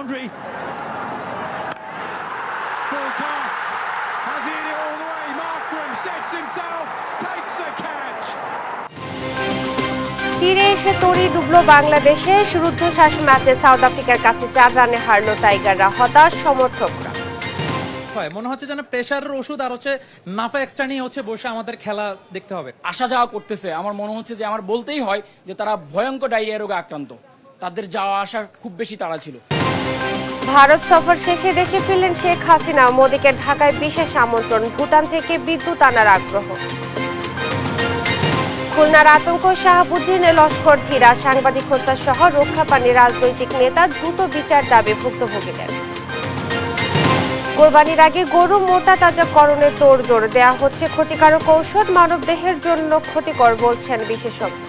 boundary. Full toss. Has he hit it all the way? Markram sets himself, takes a catch. তীরে এসে তরি ডুবলো বাংলাদেশে। রুদ্ধশ্বাস ম্যাচে south আফ্রিকার কাছে 4 রানে হারলো টাইগাররা। হতাশ সমর্থকরা। মনে হচ্ছে যেন প্রেসারের ওষুধ আর হচ্ছে নাফা এক্সট্রা নিয়ে হচ্ছে বসে আমাদের খেলা দেখতে হবে। আসা যাওয়া করতেছে, আমার মনে হচ্ছে যে আমার বলতেই হয় যে তারা ভয়ঙ্কর ডায়রিয়া রোগে আক্রান্ত। তাদের যাওয়া আসা খুব বেশি তাড়া ছিল। ভারত সফর শেষে দেশে ফিরলেন শেখ হাসিনা। মোদীকে ঢাকায় বিশেষ আমন্ত্রণ। ভুটান থেকে বিদ্যুৎ আনার আগ্রহ। খুলনার আতঙ্ক শাহাবুদ্দিন লস্কর ধীরা। সাংবাদিক হত্যা সহ রক্ষা পাননি রাজনৈতিক নেতা। দ্রুত বিচার দাবি ভুক্তভোগীদের। কোরবানির আগে গরু মোটা তাজাকরণে তোড়জোড়। দেয়া হচ্ছে ক্ষতিকারক ঔষধ। মানবদেহের জন্য ক্ষতিকর বলছেন বিশেষজ্ঞ।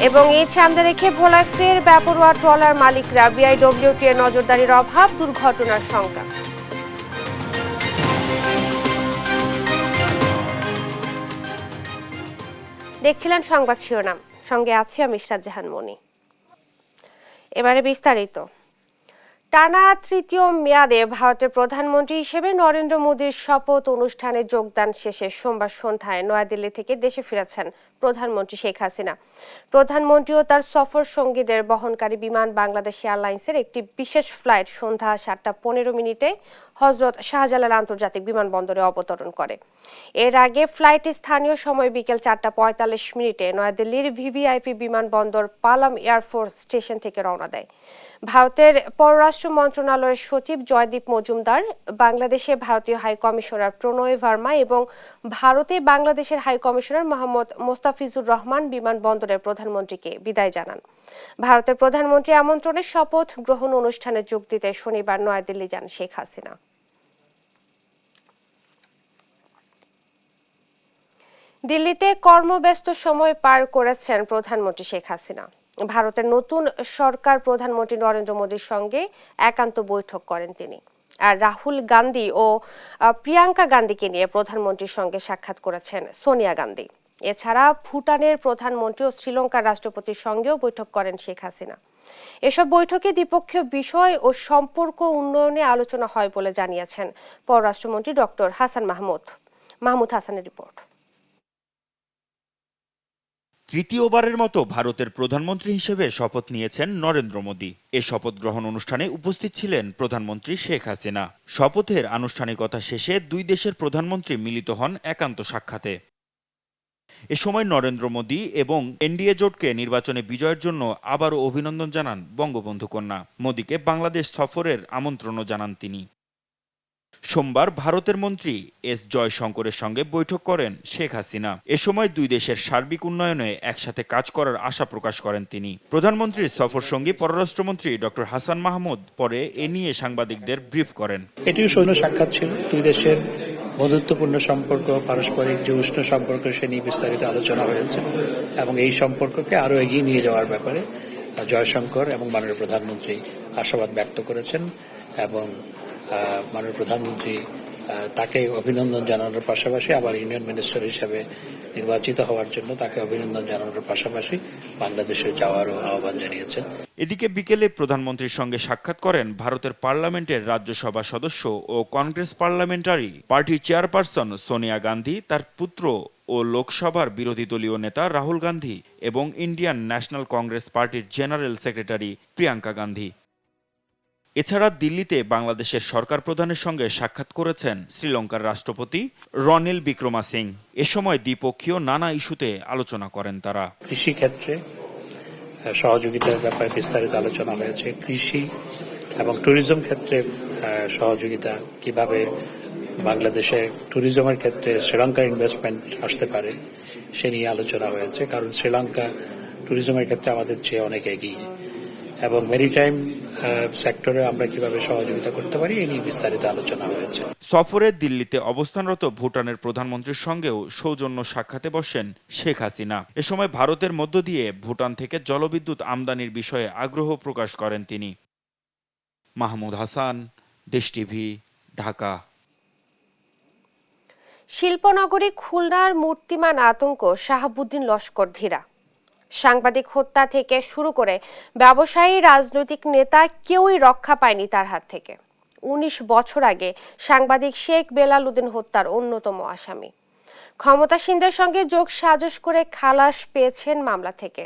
এবং এই সামনে রেখে ভোলায় ফের বেপরোয়া ট্রলার মালিকরা। বিআইডব্লিউটি এর নজরদারির অভাব, দুর্ঘটনার শঙ্কা। দেখছিলেন সংবাদ শিরোনাম, সঙ্গে আছি আমি ইশরাত জাহান মনি। এবারে বিস্তারিত। টানা তৃতীয় মেয়াদে ভারতের প্রধানমন্ত্রী হিসেবে নরেন্দ্র মোদীর শপথ অনুষ্ঠানে যোগদান শেষে সোমবার সন্ধ্যায় নয়াদিল্লি থেকে দেশে ফিরেছেন প্রধানমন্ত্রী শেখ হাসিনা। প্রধানমন্ত্রী ও তার সফর সঙ্গীদের বহনকারী বিমান বাংলাদেশ এয়ারলাইন্সের একটি বিশেষ ফ্লাইট সন্ধ্যা 7:15 হজরত শাহজালাল আন্তর্জাতিক বিমানবন্দরে অবতরণ করে। এর আগে ফ্লাইটটি স্থানীয় সময় বিকেল 4:45 নয়াদিল্লির ভিভিআইপি বিমানবন্দর পালাম এয়ারফোর্স স্টেশন থেকে রওনা দেয়। ভারতের পররাষ্ট্র মন্ত্রণালয়ের সচিব জয়দীপ মজুমদার, বাংলাদেশে ভারতীয় হাই কমিশনার প্রণয় ভার্মা এবং ভারতে বাংলাদেশের হাই কমিশনার মোহাম্মদ মোস্তাফিজুর রহমান বিমানবন্দরের প্রধানমন্ত্রীকে বিদায় জানান। ভারতের প্রধানমন্ত্রী আমন্ত্রণে শপথ গ্রহণ অনুষ্ঠানে যোগ দিতে শনিবার নয়াদিল্লি যান শেখ হাসিনা। দিল্লিতে কর্মব্যস্ত সময় পার করেছেন প্রধানমন্ত্রী শেখ হাসিনা। ভারতের নতুন সরকার প্রধানমন্ত্রী নরেন্দ্র মোদীর সঙ্গে একান্ত বৈঠক করেন তিনি। আর রাহুল গান্ধী ও প্রিয়াঙ্কা গান্ধীকে নিয়ে প্রধানমন্ত্রীর সঙ্গে সাক্ষাৎ করেছেন সোনিয়া গান্ধী। এছাড়া ভুটানের প্রধানমন্ত্রী ও শ্রীলঙ্কার রাষ্ট্রপতির সঙ্গেও বৈঠক করেন শেখ হাসিনা। এসব বৈঠকে দ্বিপক্ষীয় বিষয় ও সম্পর্ক উন্নয়নে আলোচনা হয় বলে জানিয়েছেন পররাষ্ট্রমন্ত্রী ডক্টর হাসান মাহমুদ হাসানের রিপোর্ট। তৃতীয়বারের মতো ভারতের প্রধানমন্ত্রী হিসেবে শপথ নিয়েছেন নরেন্দ্র মোদী। এ শপথ গ্রহণ অনুষ্ঠানে উপস্থিত ছিলেন প্রধানমন্ত্রী শেখ হাসিনা। শপথের আনুষ্ঠানিকতা শেষে দুই দেশের প্রধানমন্ত্রী মিলিত হন একান্ত সাক্ষাতে। এ সময় নরেন্দ্র মোদী এবং এনডিএ জোটকে নির্বাচনে বিজয়ের জন্য আবারও অভিনন্দন জানান বঙ্গবন্ধু কন্যা। মোদীকে বাংলাদেশ সফরের আমন্ত্রণও জানান তিনি। সোমবার ভারতের মন্ত্রী এস জয়শঙ্করের সঙ্গে বৈঠক করেন শেখ হাসিনা। এ সময় দুই দেশের সার্বিক উন্নয়নে একসাথে কাজ করার আশা প্রকাশ করেন তিনি। প্রধানমন্ত্রীর সফর সঙ্গী পররাষ্ট্রমন্ত্রী ডক্টর হাসান মাহমুদ পরে এ নিয়ে সাংবাদিকদের ব্রিফ করেন। এটিও সৈন্য সাক্ষাৎ ছিল। দুই দেশের বন্ধুত্বপূর্ণ সম্পর্ক, পারস্পরিক যে উষ্ণ সম্পর্ক, সে নিয়ে বিস্তারিত আলোচনা হয়েছে এবং এই সম্পর্ককে আরো এগিয়ে নিয়ে যাওয়ার ব্যাপারে জয়শঙ্কর এবং মাননীয় প্রধানমন্ত্রী আশাবাদ ব্যক্ত করেছেন এবং মাননীয় প্রধানমন্ত্রী তাকে অভিনন্দন জানানোর পাশাপাশি আবার ইউনিয়ন মিনিস্টার হিসেবে নির্বাচিত হওয়ার জন্য তাকে অভিনন্দন জানানোর পাশাপাশি বাংলাদেশে যাওয়ারও আহ্বান জানিয়েছেন। এদিকে বিকেলে প্রধানমন্ত্রীর সঙ্গে সাক্ষাৎ করেন ভারতের পার্লামেন্টের রাজ্যসভা সদস্য ও কংগ্রেস পার্লামেন্টারি পার্টির চেয়ারপারসন সোনিয়া গান্ধী, তার পুত্র ও লোকসভার বিরোধী দলীয় নেতা রাহুল গান্ধী এবং ইন্ডিয়ান ন্যাশনাল কংগ্রেস পার্টির জেনারেল সেক্রেটারি প্রিয়াঙ্কা গান্ধী। এছাড়া দিল্লিতে বাংলাদেশের সরকার প্রধানের সঙ্গে সাক্ষাৎ করেছেন শ্রীলঙ্কার রাষ্ট্রপতি রনিল বিক্রমাসিং। এ সময় দ্বিপক্ষীয় নানা ইস্যুতে আলোচনা করেন তারা। কৃষি ক্ষেত্রে সহযোগিতার ব্যাপারে বিস্তারিত আলোচনা হয়েছে। কৃষি এবং ট্যুরিজম ক্ষেত্রে সহযোগিতা, কিভাবে বাংলাদেশে ট্যুরিজমের ক্ষেত্রে শ্রীলঙ্কার ইনভেস্টমেন্ট আসতে পারে সে নিয়ে আলোচনা হয়েছে। কারণ শ্রীলঙ্কা ট্যুরিজমের ক্ষেত্রে আমাদের চেয়ে অনেক এগিয়ে এবং মেরিটাইম সেক্টরে আমরা কিভাবে সহযোগিতা করতে পারি এ নিয়ে বিস্তারিত আলোচনা হয়েছে। সফরে দিল্লিতে অবস্থানরত ভুটানের প্রধানমন্ত্রীর সঙ্গেও সৌজন্য সাক্ষাতে বসেন শেখ হাসিনা। এ সময় ভারতের মধ্য দিয়ে ভুটান থেকে জলবিদ্যুৎ আমদানির বিষয়ে আগ্রহ প্রকাশ করেন তিনি। মাহমুদ হাসান, দেশ টিভি, ঢাকা। শিল্পনগরী খুলনার মূর্তিমান আতঙ্ক শাহাবুদ্দিন লস্কর ধীরা। সাংবাদিক হত্যা থেকে শুরু করে ব্যবসায়ী, রাজনৈতিক নেতা কেউই রক্ষা পায়নি তার হাত থেকে। ১৯ বছর আগে সাংবাদিক শেখ বেলাল উদ্দিন হত্যার অন্যতম আসামি। ক্ষমতাসীনদের সঙ্গে যোগ সাজস করে খালাস পেয়েছেন মামলা থেকে।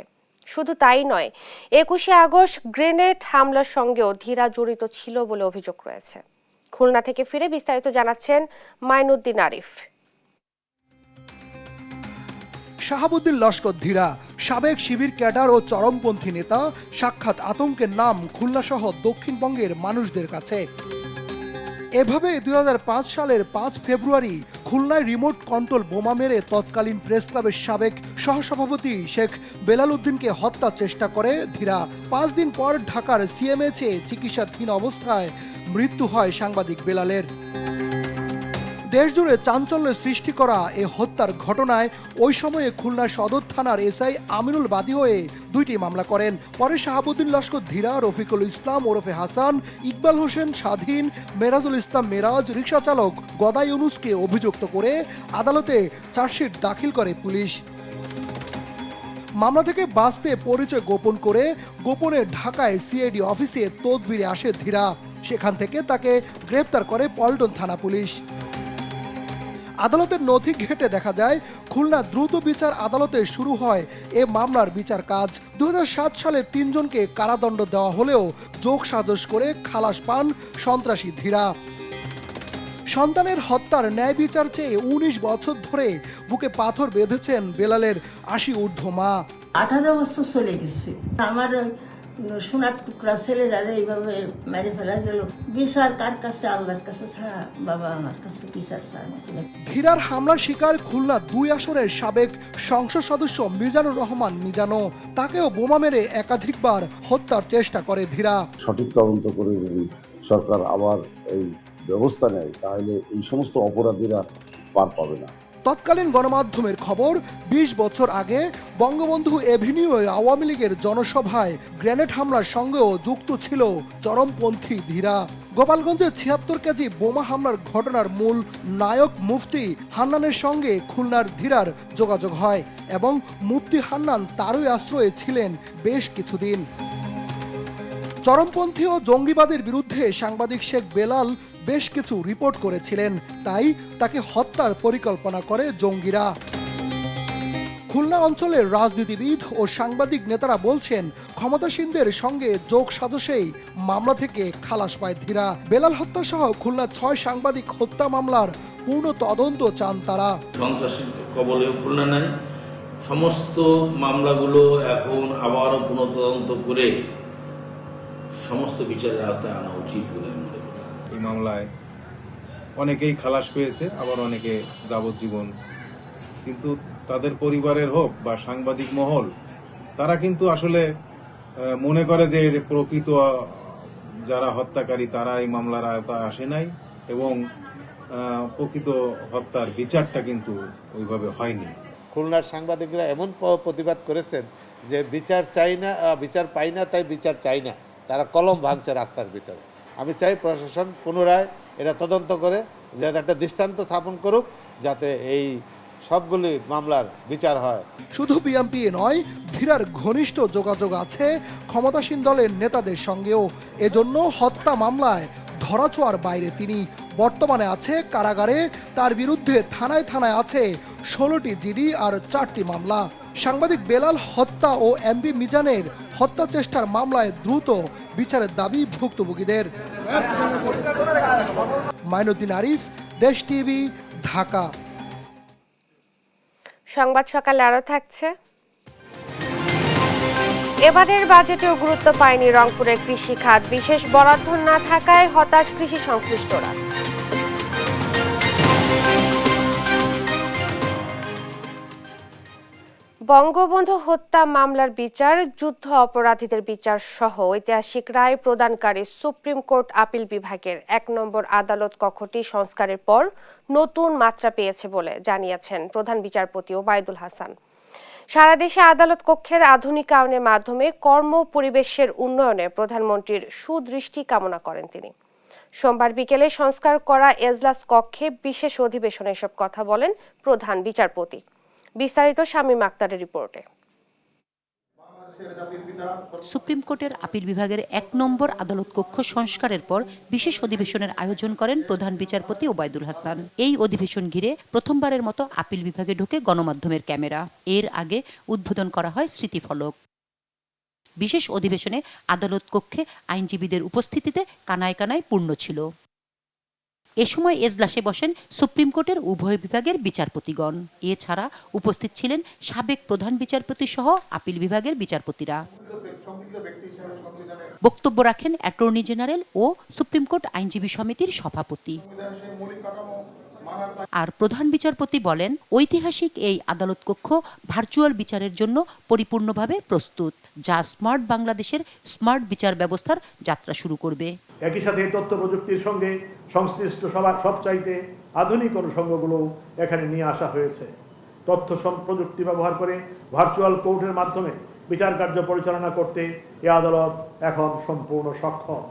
শুধু তাই নয়, ২১শে আগস্ট গ্রেনেড হামলার সঙ্গেও ধীরা জড়িত ছিল বলে অভিযোগ রয়েছে। খুলনা থেকে ফিরে বিস্তারিত জানাচ্ছেন মাইনুদ্দিন আরিফ। শাহাবুদ্দিন লস্কর ধীরা, সাবেক শিবির ক্যাডার ও চরমপন্থী নেতা, সাক্ষাৎ আতঙ্কের নাম খুলনা সহ দক্ষিণবঙ্গের মানুষদের কাছে। এভাবে ২০০৫ সালের ৫ ফেব্রুয়ারি খুলনায় রিমোট কন্ট্রোল বোমা মেরে তৎকালীন প্রেস ক্লাবের সাবেক সহসভাপতি শেখ বেলাল উদ্দিনকে হত্যার চেষ্টা করে ধীরা। ৫ দিন পর ঢাকার সিএমএইচে চিকিৎসাধীন অবস্থায় মৃত্যু হয় সাংবাদিক বেলালের। দেশজুড়ে চাঞ্চল্যের সৃষ্টি করা এ হত্যার ঘটনায় ওই সময়ে খুলনা সদর থানার এসআই আমিনুল বাদী হয়ে ২টি মামলা করেন। পরে শাহাবুদ্দিন লস্কর ধীরা, রফিকুল ইসলাম ওরফে হাসান, ইকবাল হোসেন স্বাধীন, মেরাজুল ইসলাম মেরাজ, রিকশা চালক গদাই ইউনুসকে অভিযুক্ত করে আদালতে চার্জশিট দাখিল করে পুলিশ। মামলা থেকে বাঁচতে পরিচয় গোপন করে গোপনে ঢাকায় সিআইডি অফিসে তদবিরে আসে ধীরা। সেখান থেকে তাকে গ্রেপ্তার করে পল্টন থানা পুলিশ। আদালতের নথি ঘেঁটে দেখা যায় খুলনা দ্রুত বিচার আদালতে শুরু হয় এ মামলার বিচার কাজ। ২০০৭ সালে ৩ জনকে কারাদণ্ড দেওয়া হলেও যোগ সাজস করে খালাস পান সন্ত্রাসী ধীরা। সন্তানের হত্যার ন্যায় বিচার চেয়ে ১৯ বছর ধরে বুকে পাথর বেঁধেছেন বেলালের ৮০ ঊর্ধ্ব মা। 18 বছর চলে গেছে, আমার সোনার টুকরা ছেলেরা এইভাবে মেরে ফেলা গেল। বিচার কার কাছে? আল্লাহর কাছে ছাড়া বাবা আমার কাছে বিচার ছাড়া। ধীরার হামলার শিকার খুলনা ২ আসনের সাবেক সংসদ সদস্য মিজানুর রহমান মিজানো। তাকেও বোমা মেরে একাধিকবার হত্যার চেষ্টা করে ধীরা। সঠিক তদন্ত করে যদি সরকার আবার এই ব্যবস্থা নেয় তাহলে এই সমস্ত অপরাধীরা পার পাবে না। তৎকালীন গণমাধ্যমের খবর, ২০ বছর আগে বঙ্গবন্ধু এভিনিউয়ে আওয়ামী লীগের জনসভায় গ্রেনেড হামলার সঙ্গেও যুক্ত ছিল চরমপন্থী ধীরা। গোপালগঞ্জে ৭৬ কেজি বোমা হামলার ঘটনার মূল নায়ক মুফতি হান্নানের সঙ্গে খুলনার ধীরার যোগাযোগ হয় এবং মুফতি হান্নান তারই আশ্রয়ে ছিলেন বেশ কিছুদিন। চরমপন্থী ও জঙ্গিবাদের বিরুদ্ধে সাংবাদিক শেখ বেলাল বেশ কিছু রিপোর্ট করেছিলেন, তাই তাকে হত্যার পরিকল্পনা করে জঙ্গিরা। খুলনা অঞ্চলের রাজনীতিবিদ ও সাংবাদিক নেতারা বলছেন ক্ষমতাসীনদের সঙ্গে যোগ সাজসেই মামলা থেকে খালাস পায় ধীরা। বেলাল হত্যা সহ খুলনা ৬ সাংবাদিক হত্যা মামলার পূর্ণ তদন্ত চান তারা। সন্ত্রাসীর কবলে খুলনা নাই, সমস্ত মামলাগুলো এখন আবারও পুনঃ তদন্ত করে সমস্ত বিচারের আওতায় আনা উচিত বলে আমি মনে করি। এই মামলায় অনেকেই খালাস পেয়েছে, আবার অনেকে যাবজ্জীবন। কিন্তু তাদের পরিবারের হোক বা সাংবাদিক মহল, তারা কিন্তু আসলে মনে করে যে প্রকৃত যারা হত্যাকারী তারা এই মামলার আওতায় আসে নাই এবং প্রকৃত হত্যার বিচারটা কিন্তু ওইভাবে হয়নি। খুলনার সাংবাদিকরা এমন প্রতিবাদ করেছেন যে বিচার চাই না, বিচার পাই না, তাই বিচার চাই না। তারা কলম ভাঙছে রাস্তার ভিতরে। আমি চাই প্রশাসন পুনরায় এটা তদন্ত করে যাতে একটা দৃষ্টান্ত স্থাপন করুক, যাতে এই সবগুলি মামলার বিচার হয়। শুধু বিএনপি নয়, ধীরার ঘনিষ্ঠ যোগাযোগ আছে ক্ষমতাসীন দলের নেতাদের সঙ্গেও। এজন্য হত্যা মামলায় ধরাছোঁয়ার বাইরে তিনি। বর্তমানে আছে কারাগারে। তার বিরুদ্ধে থানায় থানায় আছে 16টি জিডি আর 4টি মামলা। সাংবাদিক বেলাল হত্যা ও এমপি মিজানের হত্যা চেষ্টার মামলায় দ্রুত বিচারের দাবি ভুক্তভোগীদের। মাইনুদ্দিন আরিফ, দেশ টিভি, ঢাকা। সংবাদ সকালে আরো থাকছে। এবারের বাজেটেও গুরুত্ব পায়নি রংপুরের কৃষি খাত। বিশেষ বরাদ্দ না থাকায় হতাশ কৃষি সংশ্লিষ্টরা। বঙ্গবন্ধু হত্যা মামলার বিচার, যুদ্ধ অপরাধীদের বিচার সহ ঐতিহাসিক রায় প্রদানকারী সুপ্রিম কোর্ট আপিল বিভাগের ১ নম্বর আদালত কক্ষটি সংস্কারের পর নতুন মাত্রা পেয়েছে বলে জানিয়েছেন প্রধান বিচারপতি ওবায়দুল হাসান। সারা দেশে আদালত কক্ষের আধুনিকায়নের মাধ্যমে কর্ম পরিবেশের উন্নয়নে প্রধানমন্ত্রীর সুদৃষ্টি কামনা করেন তিনি। সোমবার বিকেলে সংস্কার করা এজলাস কক্ষে বিশেষ অধিবেশনে এসব কথা বলেন প্রধান বিচারপতি। বিস্তারিত শামীম আক্তারের রিপোর্টে। সুপ্রিম কোর্টের আপিল বিভাগের ১ নম্বর আদালত কক্ষ সংস্কারের পর বিশেষ অধিবেশনের আয়োজন করেন প্রধান বিচারপতি ওবায়দুল হাসান। এই অধিবেশন ঘিরে প্রথমবারের মতো আপিল বিভাগে ঢোকে গণমাধ্যমের ক্যামেরা। এর আগে উদ্বোধন করা হয় স্মৃতিফলক। বিশেষ অধিবেশনে আদালত কক্ষে আইনজীবীদের উপস্থিতিতে কানায় কানায় পূর্ণ ছিল। এ সময় এজলাসে বসেন সুপ্রিম কোর্টের উভয় বিভাগের বিচারপতিগণ। এছাড়া উপস্থিত ছিলেন সাবেক প্রধান বিচারপতি সহ আপিল বিভাগের বিচারপতিরা। বক্তব্য রাখেন অ্যাটর্নি জেনারেল ও সুপ্রিম কোর্ট আইনজীবী সমিতির সভাপতি। আর প্রধান বিচারপতি বলেন, ঐতিহাসিক এই আদালত কক্ষ ভার্চুয়াল বিচারের জন্য পরিপূর্ণভাবে প্রস্তুত, যা স্মার্ট বাংলাদেশের স্মার্ট বিচার ব্যবস্থার যাত্রা শুরু করবে। একই সাথে তথ্য প্রযুক্তির সঙ্গে সংশ্লিষ্ট সবচাইতে আধুনিক অনুষঙ্গগুলো এখানে নিয়ে আসা হয়েছে। তথ্য প্রযুক্তি ব্যবহার করে ভার্চুয়াল কোর্টের মাধ্যমে বিচার কার্য পরিচালনা করতে এ আদালত এখন সম্পূর্ণ সক্ষম।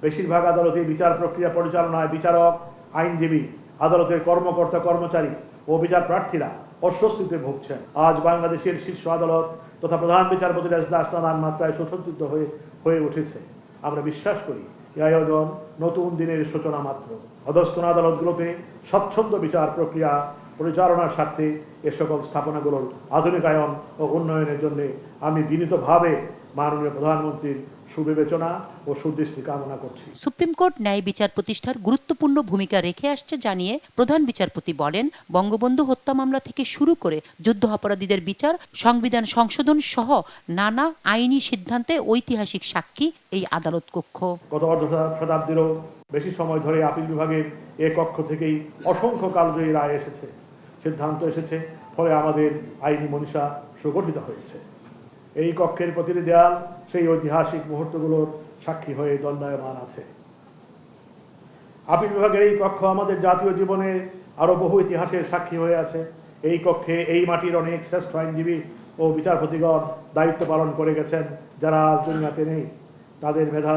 বেশিরভাগ আদালতে বিচার প্রক্রিয়া পরিচালনায় বিচারক, আইনজীবী, আদালতের কর্মকর্তা কর্মচারী ও বিচার প্রার্থীরা অস্বস্তিতে ভুগছেন। আজ বাংলাদেশের শীর্ষ আদালত তথা প্রধান বিচারপতির এজলাস নানান মাত্রায় সুসজ্জিত হয়ে উঠেছে। আমরা বিশ্বাস করি এই আয়োজন নতুন দিনের সূচনা মাত্র। অধস্তন আদালতগুলোতে স্বচ্ছন্দ বিচার প্রক্রিয়া পরিচালনার স্বার্থে এ সকল স্থাপনাগুলোর আধুনিকায়ন ও উন্নয়নের জন্য আমি বিনীতভাবে মাননীয় প্রধানমন্ত্রীর সুবিবেচনা ও সুদৃষ্টি কামনা করছি। সুপ্রিম কোর্ট ন্যায় বিচার প্রতিষ্ঠার গুরুত্বপূর্ণ ভূমিকা রেখে আসছে জানিয়ে প্রধান বিচারপতি বলেন, বঙ্গবন্ধু হত্যা মামলা থেকে শুরু করে যুদ্ধ অপরাধীদের বিচার, সংবিধান সংশোধন সহ নানা আইনি সিদ্ধান্তে ঐতিহাসিক সাক্ষী এই আদালত কক্ষ। গত অর্ধ শতাব্দীরও বেশি সময় ধরে আপিল বিভাগের এ কক্ষ থেকেই অসংখ্য কালজয়ী রায় এসেছে, সিদ্ধান্ত এসেছে, ফলে আমাদের আইনি মনীষা সুগঠিত হয়েছে। এই কক্ষের প্রতিটি দেয়াল সেই ঐতিহাসিক মুহূর্তগুলোর সাক্ষী হয়ে দণ্ডায়মান আছে। আপিল বিভাগের এই কক্ষ আমাদের জাতীয় জীবনে আরো বহু ইতিহাসের সাক্ষী হয়ে আছে। এই কক্ষে এই মাটির অনেক শ্রেষ্ঠ আইনজীবী ও বিচারপতিগণ দায়িত্ব পালন করে গেছেন, যারা আজ দুনিয়াতে নেই। তাদের মেধা,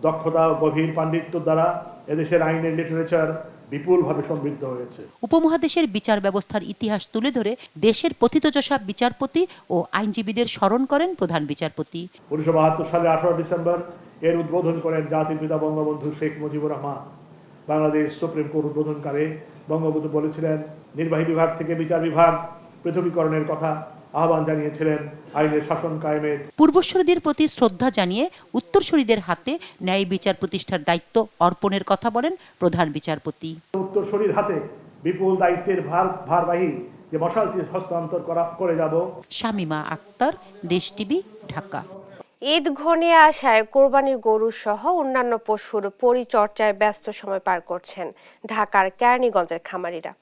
দক্ষতা ও গভীর পাণ্ডিত্য দ্বারা এদেশের আইনের লিটারেচার বিপুলভাবে সমৃদ্ধ হয়েছে। উপমহাদেশের বিচার ব্যবস্থার ইতিহাস তুলে ধরে দেশের পথিতযশা বিচারপতি ও আইনজীবীদের স্মরণ করেন প্রধান বিচারপতি। 1972 সালে 18 ডিসেম্বর এর উদ্বোধন করেন জাতির পিতা বঙ্গবন্ধু শেখ মুজিবুর রহমান। বাংলাদেশ সুপ্রিম কোর্ট উদ্বোধনকালে বঙ্গবন্ধু বলেছিলেন, নির্বাহী বিভাগ থেকে বিচার বিভাগ পৃথকীকরণের কথা আহ্বান জানিয়েছিলেন আইনের শাসন কায়েমের। পূর্বসূরিদের প্রতি শ্রদ্ধা জানিয়ে উত্তরসূরিদের হাতে ন্যায় বিচার প্রতিষ্ঠার দায়িত্ব অর্পণের কথা বলেন প্রধান বিচারপতি। উত্তরসূরির হাতে বিপুল দায়িত্বের ভারবাহী যে মশালটি হস্তান্তর করে যাব। শামিমা আক্তার, দেশ টিভি, ঢাকা। ঈদ ঘনিয়ে আসায় কোরবানির গরু সহ অন্যান্য পশুর পরিচর্যায় ব্যস্ত সময় পার করছেন ঢাকার কেরানীগঞ্জের খামারিরা।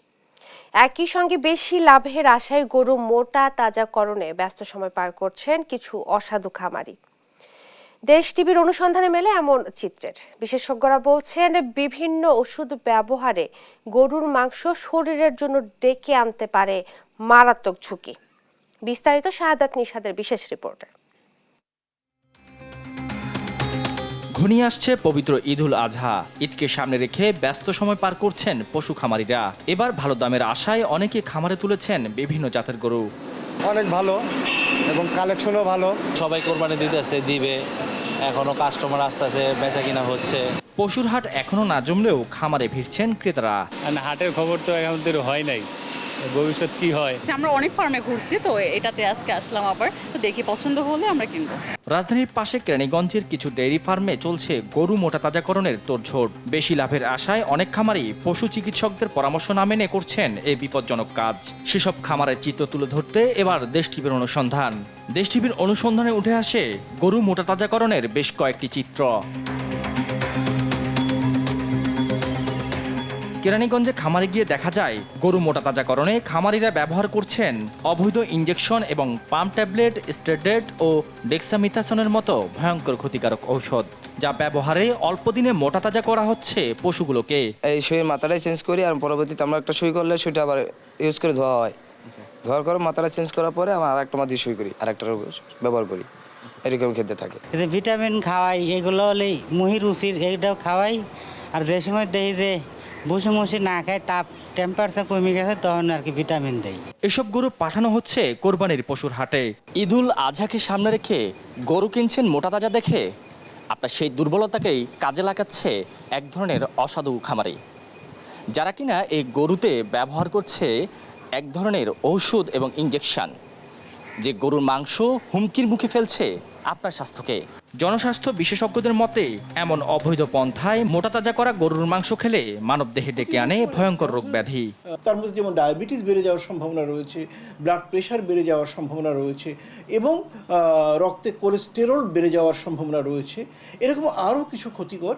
একই সঙ্গে বেশি লাভের আশায় গরু মোটা তাজাকরণে ব্যস্ত সময় পার করছেন কিছু অসাধু খামারি। দেশ টিভির অনুসন্ধানে মেলে এমন চিত্রের। বিশেষজ্ঞরা বলছেন, বিভিন্ন ওষুধ ব্যবহারে গরুর মাংস শরীরের জন্য ডেকে আনতে পারে মারাত্মক ঝুঁকি। বিস্তারিত শাহাদাত নিশাদের বিশেষ রিপোর্টে। ঘনিয়ে আসছে পবিত্র ঈদুল আজহা। ঈদকে সামনে রেখে ব্যস্ত সময় পার করছেন পশু খামারিরা। এবার ভালো দামের আশায় অনেকে খামারে তুলেছেন বিভিন্ন জাতের গরু। অনেক ভালো এবং কালেকশনও ভালো। সবাই কোরবানি দিবে, এখনো কাস্টমার আসতেছে, বেচা কিনা হচ্ছে। পশুর হাট এখনো না জমলেও খামারে ভিড়ছেন ক্রেতারা। হাটের খবর তো এখন হয় নাই, ভবিষ্যৎ কি হয়। আমরা অনেক ফার্মে ঘুরছি, তো এটাতে আজকে আসলাম, আবার তো দেখি পছন্দ হলে আমরা কিনবো। রাজধানীর পাশে কেরানীগঞ্জের কিছু ডেইরি ফার্মে চলছে গরু মোটা তাজাকরণের তোড়জোড়। বেশি লাভের আশায় অনেক খামারই পশু চিকিৎসকদের পরামর্শ না মেনে করছেন এই বিপজ্জনক কাজ। সেসব খামারের চিত্র তুলে ধরতে এবার দেশ টিভির অনুসন্ধান। দেশ টিভির অনুসন্ধানে উঠে আসে গরু মোটা তাজাকরণের বেশ কয়েকটি চিত্র। কেরানীগঞ্জে খামারে গিয়ে দেখা যায়, গরু মোটা তাজাকরণে খামারিরা ব্যবহার করছেন অবৈধ ইঞ্জেকশন এবং পাম্প ট্যাবলেট, স্টেরয়েড ও ডেক্সামিথাসনের মতো ভয়ঙ্কর ক্ষতিকারক ঔষধ, যা ব্যবহারে অল্প দিনে মোটা তাজা করা হচ্ছে পশুগুলোকে। এই সুইয়ের মাথাটাই চেঞ্জ করি, আর পরবর্তীতে আমরা একটা সুই করলে সেটা আবার ইউজ করে ধোয়া হয়। ধোয়ার করে মাথাটা চেঞ্জ করার পরে আমরা আরেকটা মাটি সুই করি, আরেকটা ব্যবহার করি, এরকম খেতে থাকে। ভিটামিন খাওয়াই, এগুলো হলে মুহি রুচির, এইটাও খাওয়াই। আর যে সময় দেখি যে বসে বসে না খায়, তাপ টেম্পারেচার কমে গেছে, তখন আর কি ভিটামিন দেয়। এসব গরু পাঠানো হচ্ছে কোরবানির পশুর হাটে। ঈদুল আজহাকে সামনে রেখে গরু কিনছেন মোটা তাজা দেখে আপনার সেই দুর্বলতাকেই কাজে লাগাচ্ছে এক ধরনের অসাধু খামারি, যারা কিনা এই গরুতে ব্যবহার করছে এক ধরনের ঔষধ এবং ইঞ্জেকশন, যে গরুর মাংস হুমকির মুখে ফেলছে আপনার স্বাস্থ্যকে। জনস্বাস্থ্য বিশেষজ্ঞদের মতে এমন অবৈধ পন্থায় মোটা তাজা করা গরুর মাংস খেলে মানবদেহে ডেকে আনে ভয়ঙ্কর রোগ ব্যাধি। তার মধ্যে যেমন ডায়াবেটিস বেড়ে যাওয়ার সম্ভাবনা রয়েছে, ব্লাড প্রেশার বেড়ে যাওয়ার সম্ভাবনা রয়েছে এবং রক্তে কোলেস্টেরল বেড়ে যাওয়ার সম্ভাবনা রয়েছে। এরকম আরও কিছু ক্ষতিকর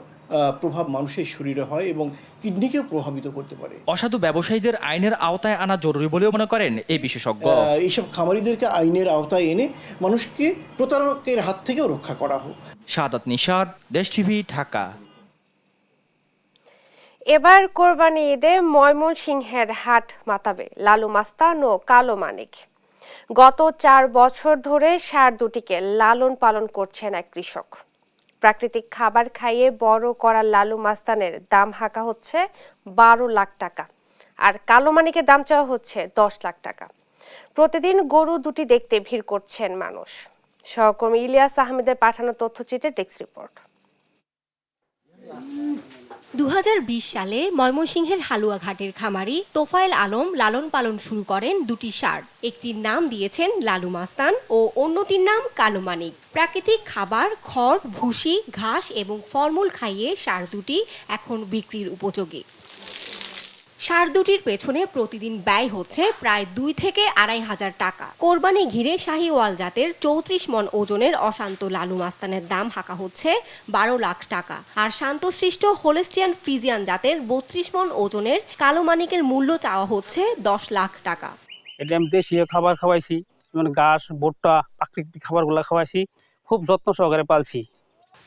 প্রভাব মানুষের শরীরে হয় এবং কিডনিকেও প্রভাবিত করতে পারে। অসাধু ব্যবসায়ীদের আইনের আওতায় আনা জরুরি বলেও মনে করেন এই বিশেষজ্ঞ। এইসব খামারিদেরকে আইনের আওতায় এনে মানুষকে প্রতারকের হাত থেকেও রক্ষা করা হোক। শাহাদাত নিশাদ, দেশ টিভি, ঢাকা। এবার কোরবানি ঈদে ময়মনসিংহের হাট মাতাবে লালু মাস্তান ও কালো মানিক। গত 4 বছর ধরে ষাঁড় দুটিকে লালন পালন করছেন এক কৃষক। প্রাকৃতিক খাবার খাইয়ে বড় করা লালু মাস্তানের দাম হাঁকা হচ্ছে 12 লাখ টাকা, আর কালো মানিকের দাম চাওয়া হচ্ছে 10 লাখ টাকা। প্রতিদিন গরু দুটি দেখতে ভিড় করছেন মানুষ। সহকর্মী ইলিয়াস আহমেদের পাঠানো তথ্যচিত্রে ডেস্ক রিপোর্ট। 2020 সালে ময়মনসিংহের হালুয়াঘাটের খামারি তোফায়েল আলম লালন পালন শুরু করেন দুটি ষাঁড়। একটির নাম দিয়েছেন লালু মাস্তান ও অন্যটির নাম কালো মানিক। প্রাকৃতিক খাবার, খড়, ভুসি, ঘাস এবং ফলমূল খাইয়ে ষাঁড় দুটি এখন বিক্রির উপযোগী। ষাঁড় দুটির পেছনে প্রতিদিন ব্যয় হচ্ছে প্রায় 2 থেকে 2,500 টাকা। কোরবানি ঘিরে শাহিওয়াল জাতের 34 মণ ওজনের অশান্ত লালু মাস্তানের দাম হাঁকা হচ্ছে 12 লাখ টাকা, আর শান্তশিষ্ট হোলেস্টিয়ান ফ্রিজিয়ান জাতের 32 মণ ওজনের কালো মানিকের মূল্য চাওয়া হচ্ছে 10 লাখ টাকা। এটা আমি দেশীয় খাবার খাওয়াইছি, যেমন ঘাস, ভুট্টা, প্রাকৃতিক খাবারগুলো খাওয়াইছি, খুব যত্ন সহকারে পালছি।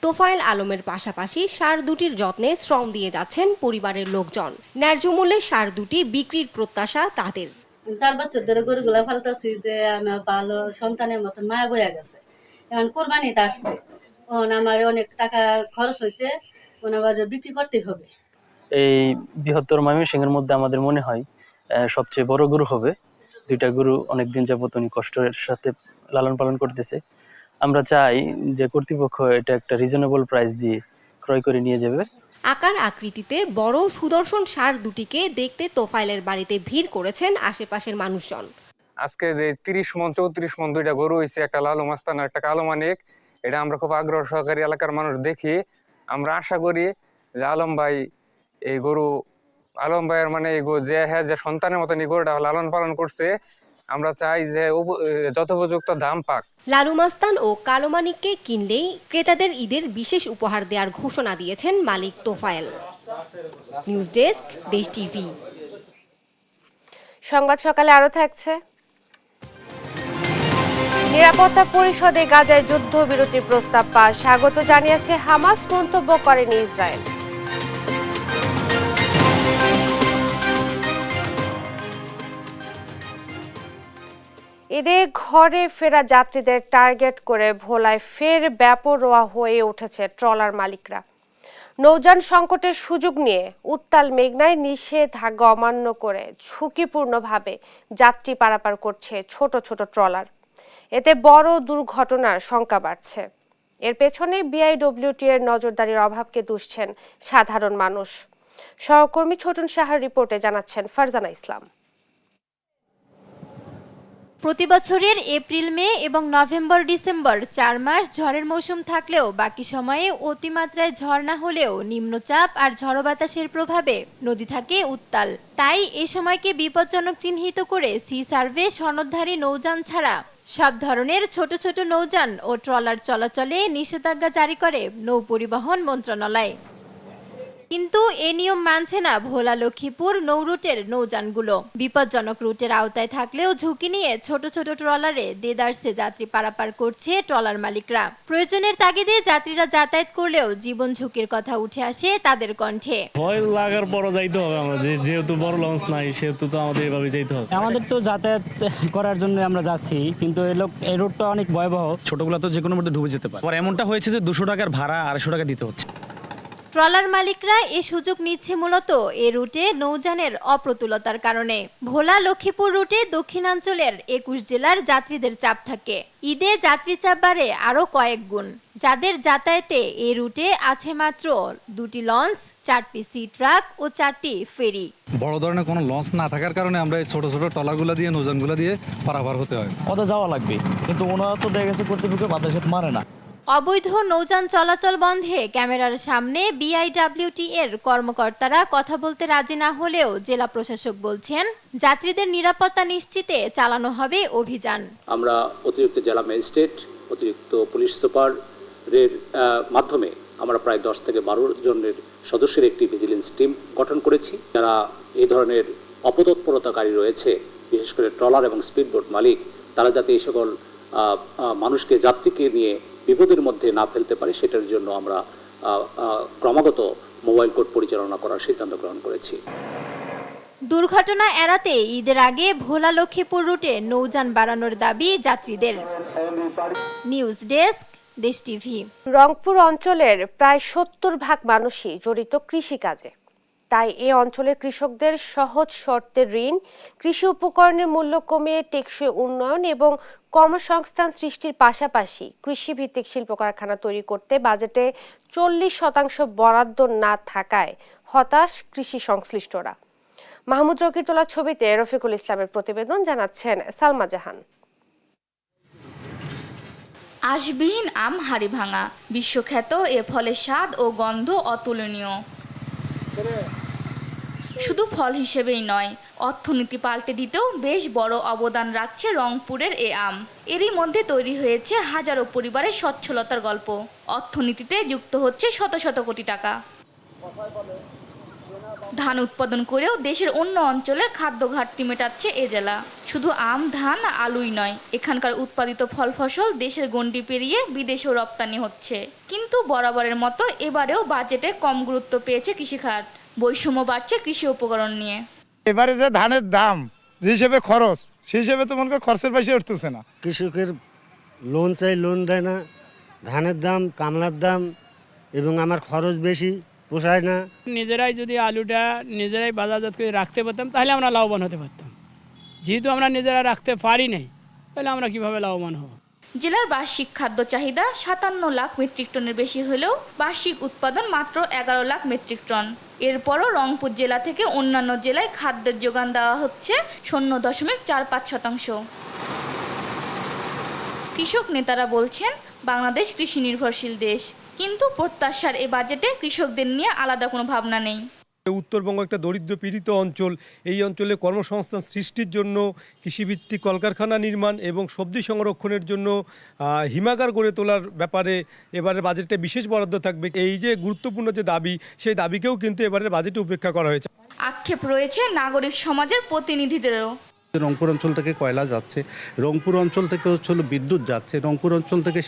তোফায়েল আলমের পাশাপাশি ষাঁড় দুটির যত্নে শ্রম দিয়ে যাচ্ছেন পরিবারের লোকজন। ন্যায্য মূল্যে ষাঁড় দুটি বিক্রির প্রত্যাশা তাদের। 4 বছর ধরে গরুগুলা ফালতাছি, যে আমার ভালো সন্তানের মতন মায়া বইয়া গেছে। এখন কোরবানিতে আসছে, আমার অনেক টাকা খরচ হয়েছে, আবার বিক্রি করতে হবে। এই বৃহত্তর ময়মনসিংহের মধ্যে আমাদের মনে হয় সবচেয়ে বড় গরু হবে। 2টা গরু অনেকদিন যাবত উনি কষ্টের সাথে লালন পালন করতেছে। আমরা চাই যে কর্তৃপক্ষ এটা একটা রিজনেবল প্রাইস দিয়ে ক্রয় করে নিয়ে যাবে। আকার আকৃতিতে বড় সুদর্শন ষাঁড় দুটিকে দেখতে তোফায়েলের বাড়িতে ভিড় করেছেন আশেপাশের মানুষজন। আজকে যে 30 মণ 34 মণ 2টা গরু হয়েছে, একটা লালু মাস্তান আর একটা কালো মানিক, এটা আমরা খুব আগ্রহ সহকারী এলাকার মানুষ দেখি। আমরা আশা করি যে আলম ভাই এই গরু, আলম ভাইয়ের মানে যে সন্তানের মতন এই গরুটা লালন পালন করছে, আমরা চাই যে যথোপযুক্ত দাম পাক। লালু মাস্তান ও কালো মানিককে কিনলেই ক্রেতাদের ঈদের বিশেষ উপহার দেওয়ার ঘোষণা দিয়েছেন মালিক তোফায়েল। নিউজ ডেস্ক, দেশ টিভি। সংবাদ সকালে আরো থাকছে। নিরাপত্তা পরিষদে গাজায় যুদ্ধবিরতির প্রস্তাব পাস, স্বাগত জানিয়েছে হামাস, মন্তব্য করেনি ইসরায়েল। ঈদে ঘরে ফেরা যাত্রীদের টার্গেট করে ভোলায় ফের বেপরোয়া হয়ে উঠেছে ট্রলার মালিকরা। নৌযান সংকটের সুযোগ নিয়ে উত্তাল মেঘনায় নিষেধাজ্ঞা অমান্য করে ঝুঁকিপূর্ণভাবে যাত্রী পারাপার করছে ছোট ছোট ট্রলার। এতে বড় দুর্ঘটনার শঙ্কা বাড়ছে। এর পেছনে বিআইডব্লিউটি এর নজরদারির অভাবকে দুষছেন সাধারণ মানুষ। সহকর্মী ছোটন সাহার রিপোর্টে জানাচ্ছেন ফারজানা ইসলাম। প্রতি বছরের এপ্রিল, মে এবং নভেম্বর, ডিসেম্বর 4 মাস ঝড়ের মৌসুম থাকলেও বাকি সময়ে অতিমাত্রায় ঝড় না হলেও নিম্নচাপ আর ঝড়ো বাতাসের প্রভাবে নদী থাকে উত্তাল। তাই এ সময়কে বিপজ্জনক চিহ্নিত করে সি সার্ভে সনদধারী নৌযান ছাড়া সব ধরনের ছোট ছোট নৌযান ও ট্রলার চলাচলে নিষেধাজ্ঞা জারি করে নৌ পরিবহন মন্ত্রণালয়। কিন্তু এ নিয়ম মানছে না ভোলা লক্ষ্মীপুর নৌ রুটের নৌযানগুলো। বিপজ্জনক রুটের আওতায় থাকলেও ঝুঁকি নিয়ে ছোট ছোট ট্রলারে দেদারসে যাত্রী পারাপার করছে ট্রলার মালিকরা। প্রয়োজনের তাগিদে যাত্রীরা যাতায়াত করলেও জীবন ঝুঁকির কথা উঠে আসে তাদের কণ্ঠে। ভয় লাগার পরও যাইতে হবে, আমরা যেহেতু বড় লঞ্চ নাই সেহেতু তো আমাদের এভাবে যাইতে হবে। আমাদের তো যাতায়াত করার জন্য আমরা যাচ্ছি, কিন্তু এই রুটটা অনেক ভয়াবহ। ছোটগুলো তো যে কোনো মধ্যে ডুবে যেতে পারে। এমনটা হয়েছে যে 200 টাকার ভাড়া 250 টাকা দিতে হচ্ছে। ট্রলার মালিকরা এ সুযোগ নিচ্ছে মূলত এ রুটে নৌযানের অপ্রতুলতার কারণে। ভোলা লক্ষ্মীপুর রুটে দক্ষিণাঞ্চলের 21 জেলার যাত্রীদের চাপ থাকে। ঈদে যাত্রী চাপ বাড়ে আরও কয়েক গুণ। যাদের যাতায়াতে এ রুটে আছে মাত্র 2টি লঞ্চ, 4টি সি ট্রাক ও 4টি ফেরি। বড় ধরনের কোনো লঞ্চ না থাকার কারণে আমরা এই ছোট ছোট ট্রলারগুলো দিয়ে নৌযানগুলো দিয়ে পারাপার হতে হয়। ওদের যাওয়া লাগবে, কিন্তু ওনারা তো দেখা গেছে কর্তৃপক্ষ বাধা মারে না। অবৈধ নৌযান চলাচল বন্ধে ক্যামেরার সামনে বিআইডব্লিউটি এর কর্মকর্তারা কথা বলতে রাজি না হলেও জেলা প্রশাসক বলছেন যাত্রীদের নিরাপত্তা নিশ্চিতে চালানো হবে অভিযান। আমরা অতিরিক্ত জেলা ম্যাজিস্ট্রেট, অতিরিক্ত পুলিশ সুপারের মাধ্যমে আমরা প্রায় 10 থেকে 12 জনের সদস্যের একটি ভিজিলেন্স টিম গঠন করেছি, যারা এই ধরনের অপতৎপরতাকারী রয়েছে, বিশেষ করে ট্রলার এবং স্পিডবোট মালিক, তারা যাতে এই সকল মানুষকে, যাত্রীকে নিয়ে বিপদের মধ্যে না ফেলতে পারে, সেটার জন্য আমরা ক্রমাগত মোবাইল কোর্ট পরিচালনা করার সিদ্ধান্ত গ্রহণ করেছি। দুর্ঘটনা এড়াতে ঈদের আগে ভোলা লক্ষ্মীপুর রুটে নৌযান বাড়ানোর দাবি যাত্রীদের। নিউজ ডেস্ক, দেশ টিভি। রংপুর অঞ্চলের প্রায় 70% মানুষই জড়িত কৃষিকাজে। তাই এ অঞ্চলের কৃষকদের সহজ শর্তে ঋণ, কৃষি উপকরণের মূল্য কমিয়ে টেকসই উন্নয়ন এবং কর্মসংস্থান সৃষ্টির পাশাপাশি কৃষিভিত্তিক শিল্প কারখানা তৈরি করতে বাজেটে 40% বরাদ্দ না থাকায় হতাশ কৃষি সংশ্লিষ্টরা। মাহমুদ রকির তোলা ছবিতে রফিকুল ইসলামের প্রতিবেদন, জানাচ্ছেন সালমা জাহান। আঁশবিহীন আম হাড়ি ভাঙা, বিশ্বখ্যাত এ ফলের স্বাদ ও গন্ধ অতুলনীয়। শুধু ফল হিসেবেই নয়, অর্থনীতি পাল্টে দিতেও বেশ বড় অবদান রাখছে রংপুরের এ আম। এরই মধ্যে তৈরি হয়েছে হাজারো পরিবারের সচ্ছলতার গল্প। অর্থনীতিতে যুক্ত হচ্ছে শত শত কোটি টাকা। ধান উৎপাদন করেও দেশের অন্য অঞ্চলের খাদ্য ঘাটতি মেটাচ্ছে এ জেলা। শুধু আম, ধান, আলুই নয়, এখানকার উৎপাদিত ফল ফসল দেশের গণ্ডি পেরিয়ে বিদেশেও রপ্তানি হচ্ছে। কিন্তু বরাবরের মতো এবারেও বাজেটে কম গুরুত্ব পেয়েছে কৃষিখাত। বৈষম্য বাড়ছে কৃষি উপকরণ নিয়ে। এবারে যে ধানের দাম যে হিসেবে খরচ, সেই হিসেবে তো মনে খরচের পয়সা উঠতেছে না। কৃষকের লোন চাই, লোন দেয় না। ধানের দাম, কামলার দাম এবং আমার খরচ বেশি, পোষায় না। নিজেরাই যদি আলুটা নিজেরাই বাজারজাত করে রাখতে পারতাম তাহলে আমরা লাভবান হতে পারতাম। যেহেতু আমরা নিজেরা রাখতে পারি নাই, তাহলে আমরা কিভাবে লাভবান হব? জেলার বার্ষিক খাদ্য চাহিদা 57 লাখ মেট্রিক টনের বেশি হলেও বার্ষিক উৎপাদন মাত্র 11 লাখ মেট্রিক টন। এরপরও রংপুর জেলা থেকে অন্যান্য জেলায় খাদ্যের যোগান দেওয়া হচ্ছে 0.45%। কৃষক নেতারা বলছেন বাংলাদেশ কৃষি নির্ভরশীল দেশ, কিন্তু প্রত্যাশার এ বাজেটে কৃষকদের নিয়ে আলাদা কোনো ভাবনা নেই। উত্তরবঙ্গ একটা দরিদ্র পীড়িত অঞ্চল। এই অঞ্চলে কর্মসংস্থান সৃষ্টির জন্য কৃষিভিত্তিক কলকারখানা নির্মাণ এবং সবজি সংরক্ষণের জন্য হিমাগার গড়ে তোলার ব্যাপারে এবারের বাজেটে বিশেষ বরাদ্দ থাকবে। এই যে গুরুত্বপূর্ণ যে দাবি, সেই দাবিকেও কিন্তু এবারের বাজেটে উপেক্ষা করা হয়েছে। আক্ষেপ রয়েছে নাগরিক সমাজের প্রতিনিধিদেরও। রংপুর অঞ্চল থেকে কয়লা যাচ্ছে, রংপুর অঞ্চল থেকে হলো বিদ্যুৎ যাচ্ছে, রংপুর অঞ্চল থেকে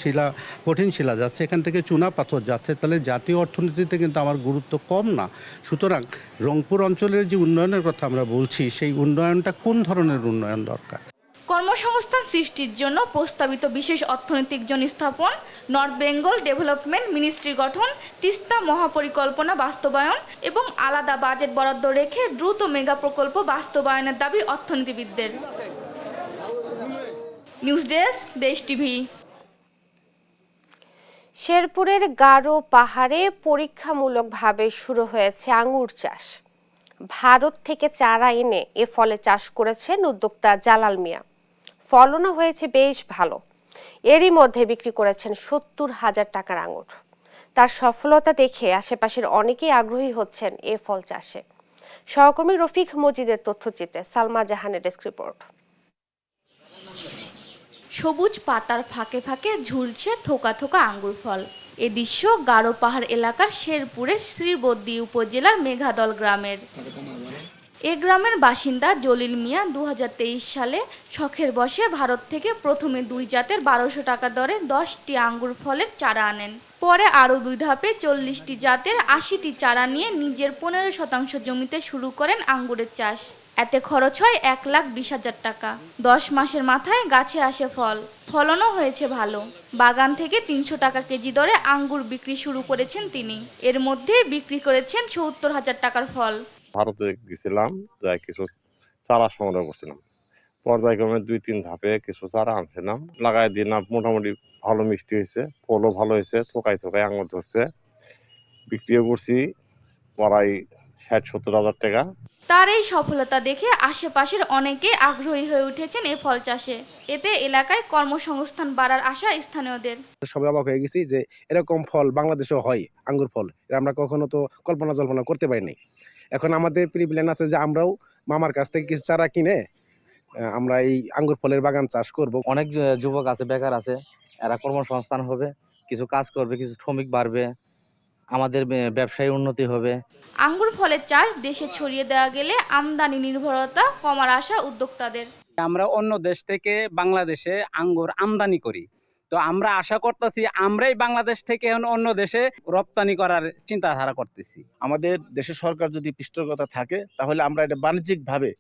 কঠিন শিলা যাচ্ছে, এখান থেকে চুনা পাথর যাচ্ছে। তাহলে জাতীয় অর্থনীতিতে কিন্তু আমার গুরুত্ব কম না। সুতরাং রংপুর অঞ্চলের যে উন্নয়নের কথা আমরা বলছি, সেই উন্নয়নটা কোন ধরনের উন্নয়ন দরকার? কর্মসংস্থান সৃষ্টির জন্য প্রস্তাবিত বিশেষ অর্থনৈতিক জোন স্থাপন, নর্থ বেঙ্গল ডেভেলপমেন্ট মিনিস্ট্রি গঠন, তিস্তা মহাপরিকল্পনা বাস্তবায়ন এবং আলাদা বাজেট বরাদ্দ রেখে দ্রুত মেগা প্রকল্প বাস্তবায়নের দাবি অর্থনীতিবিদদের। নিউজ ডেস্ক, দেশ টিভি। শেরপুরের গারো পাহাড়ে পরীক্ষামূলকভাবে শুরু হয়েছে আঙ্গুর চাষ। ভারত থেকে চারা এনে এ ফলে চাষ করেছেন উদ্যোক্তা জালাল মিয়া। ফলনও হয়েছে বেশ ভালো। এরই মধ্যে বিক্রি করেছেন 70,000 টাকার আঙ্গুর। তার সফলতা দেখে আশেপাশের অনেকেই আগ্রহী হচ্ছেন এ ফল চাষে। সহকর্মী রফিক মজিদের তথ্যচিত্রে সালমা জাহানের ডেস্ক রিপোর্ট। সবুজ পাতার ফাঁকে ফাঁকে ঝুলছে থোকা থোকা আঙ্গুর ফল। এ দৃশ্য গারো পাহাড় এলাকার শেরপুরের শ্রীবদ্দী উপজেলার মেঘাদল গ্রামের। এ গ্রামের বাসিন্দা জলিল মিয়া 2023 সালে শখের বশে ভারত থেকে প্রথমে 2 জাতের 1200 টাকা দরে 10টি আঙ্গুর ফলের চারা আনেন। পরে আরও 2 ধাপে 40টি জাতের 80টি চারা নিয়ে নিজের 15% জমিতে শুরু করেন আঙ্গুরের চাষ। এতে খরচ হয় 1,20,000 টাকা। 10 মাসের মাথায় গাছে আসে ফল, ফলনও হয়েছে ভালো। বাগান থেকে 300 টাকা কেজি দরে আঙ্গুর বিক্রি শুরু করেছেন তিনি। এর মধ্যে বিক্রি করেছেন 70,000 টাকার ফল। ভারতে গেছিলাম, যাই কিছু চারা সংগ্রহ করছিলাম। পর্যায়ক্রমে 2-3 ধাপে কিছু চারা আনছিলাম, লাগাই দিলাম। মোটামুটি ভালো মিষ্টি হয়েছে, ফলও ভালো হয়েছে, থোকায় থোকায় আঙুর ধরছে। বিক্রিও করছি প্রায় 60-70,000 টাকা। তার এই সফলতা দেখে আশেপাশের অনেকে আগ্রহী হয়ে উঠেছেন এই ফল চাষে। এতে এলাকায় কর্মসংস্থান বাড়ার আশা স্থানীয়দের। সবাই অবাক হয়ে গেছি যে এরকম ফল বাংলাদেশেও হয়, আঙ্গুর ফল। আমরা কখনো তো কল্পনা করতে পারিনি। এখন আমাদের প্ল্যান আছে যে আমরাও মামার কাছ থেকে কিছু চারা কিনে আমরা এই আঙ্গুর ফলের বাগান চাষ করব। অনেক যুবক আছে, বেকার আছে, এরা কর্মসংস্থান হবে, কিছু কাজ করবে, কিছু শ্রমিক বাড়বে, আমাদের ব্যবসায় উন্নতি হবে। আঙ্গুর ফলের চাষ দেশে ছড়িয়ে দেওয়া গেলে আমদানি নির্ভরতা কমার আশা উদ্যোক্তাদের। আমরা অন্য দেশ থেকে বাংলাদেশে আঙ্গুর আমদানি করি, তো আমরা আশা করতেছি আমরাই বাংলাদেশ থেকে অন্য দেশে রপ্তানি করার চিন্তাধারা করতেছি। আমাদের দেশের সরকার যদি পৃষ্ঠপোষকতা থাকে তাহলে আমরা এটা বাণিজ্যিকভাবে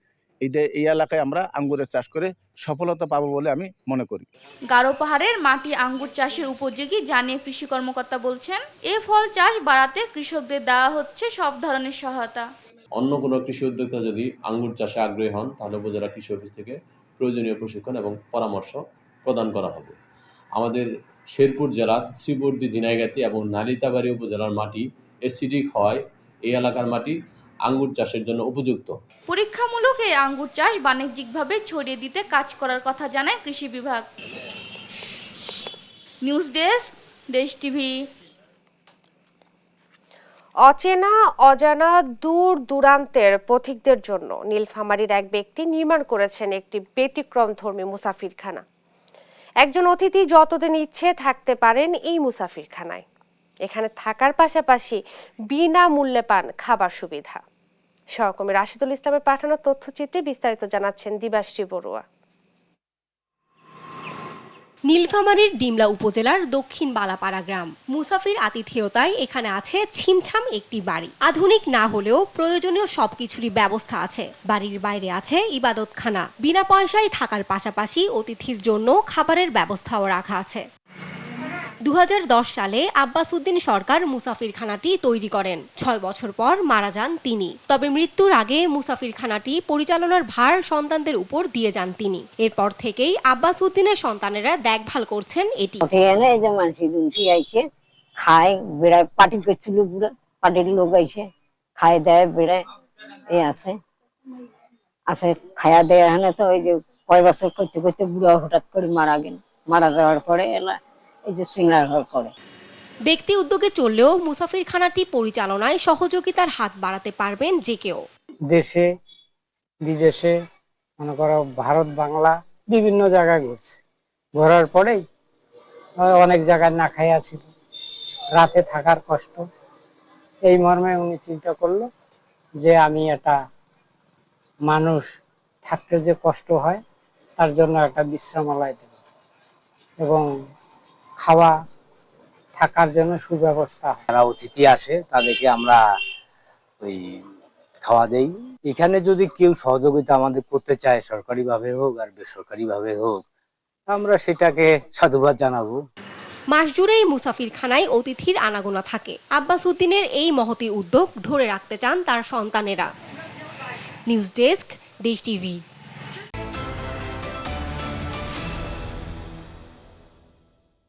এই এলাকায় আমরা আঙ্গুরের চাষ করে সফলতা পাবো বলে আমি মনে করি। গারো পাহাড়ের মাটি আঙ্গুর চাষের উপযোগী জানিয়ে কৃষি কর্মকর্তা বলছেন, এই ফল চাষ বাড়াতে কৃষকদের দেওয়া হচ্ছে সব ধরনের সহায়তা। অন্য কোনো কৃষি উদ্যোক্তা যদি আঙ্গুর চাষে আগ্রহী হন তাহলে উপজেলা কৃষি অফিস থেকে প্রয়োজনীয় প্রশিক্ষণ এবং পরামর্শ প্রদান করা হবে। আমাদের শেরপুর জেলার শ্রীবর্দী, ঝিনাইগাতি এবং নালিতাবাড়ী উপজেলার মাটি অ্যাসিডিক হওয়ায় এই এলাকার মাটি আঙ্গুর চাষের জন্য উপযুক্ত। পরীক্ষামূলক এই আঙ্গুর চাষ বাণিজ্যিকভাবে ছড়িয়ে দিতে কাজ করার কথা জানায় কৃষি বিভাগ। নিউজ ডেস্ক, দেশ টিভি। অচেনা অজানা দূর দূরান্তের পথিকদের জন্য নীলফামারীর এক ব্যক্তি নির্মাণ করেছেন একটি ব্যতিক্রমধর্মী মুসাফিরখানা। একজন অতিথি যতদিন ইচ্ছে থাকতে পারেন এই মুসাফিরখানায়। এখানে থাকার পাশাপাশি বিনামূল্যে পান খাবার সুবিধা। সহকর্মী রাশিদুল ইসলামের পাঠানো তথ্যচিত্রে বিস্তারিত জানাচ্ছেন দিবাশ্রী বড়ুয়া। নীলফামারীর ডিমলা উপজেলার দক্ষিণ বালাপাড়া গ্রাম। মুসাফির আতিথেয়তায় এখানে আছে ছিমছাম একটি বাড়ি। আধুনিক না হলেও প্রয়োজনীয় সবকিছুরই ব্যবস্থা আছে। বাড়ির বাইরে আছে ইবাদতখানা। বিনা পয়সায় থাকার পাশাপাশি অতিথির জন্য খাবারের ব্যবস্থাও রাখা আছে। 2010 সালে আব্বাস উদ্দিন সরকার মুসাফিরখানাটি তৈরি করেন। 6 বছর পর মারা যান তিনি। তবে মৃত্যুর আগে মুসাফিরখানাটি পরিচালনার ভার সন্তানদের উপর দিয়ে যান তিনি। এরপর থেকেই আব্বাস উদ্দিনের সন্তানেরা দেখভাল করছেন এটি। খায় বেড়ায়, পার্টি করছিল, পুরো পার্টির লোক আইসে খায় দেয় বেড়ায়, এই আছে খায়া দেয়। এখানে তো ওই যে কয় বছর করতে করতে বুড়া হঠাৎ করে মারা গেল। মারা যাওয়ার পরে এলা ব্যক্তি উদ্যোগে চললেও মুসাফিরখানাটি পরিচালনায় সহযোগিতার হাত বাড়াতে পারবেন যে কেউ। দেশে বিদেশে মনে করো ভারত বাংলা বিভিন্ন জায়গায় ঘুরছে, ঘোরার পরেই অনেক জায়গায় না খাইয়া ছিল, রাতে থাকার কষ্ট। এই মর্মে উনি চিন্তা করলো যে আমি একটা মানুষ থাকতে যে কষ্ট হয় তার জন্য একটা বিশ্রামালয় দেব এবং খাওয়া থাকার জন্য সুব্যবস্থা। যারা অতিথি আসে তাদেরকে আমরা ওই খাওয়া দেই। এখানে যদি কেউ সহযোগিতা আমাদের করতে চায়, সরকারিভাবে হোক আর বেসরকারিভাবে হোক, আমরা সেটাকে সাধুবাদ জানাবো। মাস জুড়েই মুসাফিরখানায় অতিথির আনাগোনা থাকে। আব্বাস উদ্দিনের এই মহতি উদ্যোগ ধরে রাখতে চান তার সন্তানেরা। নিউজ ডেস্ক, দেশ টিভি।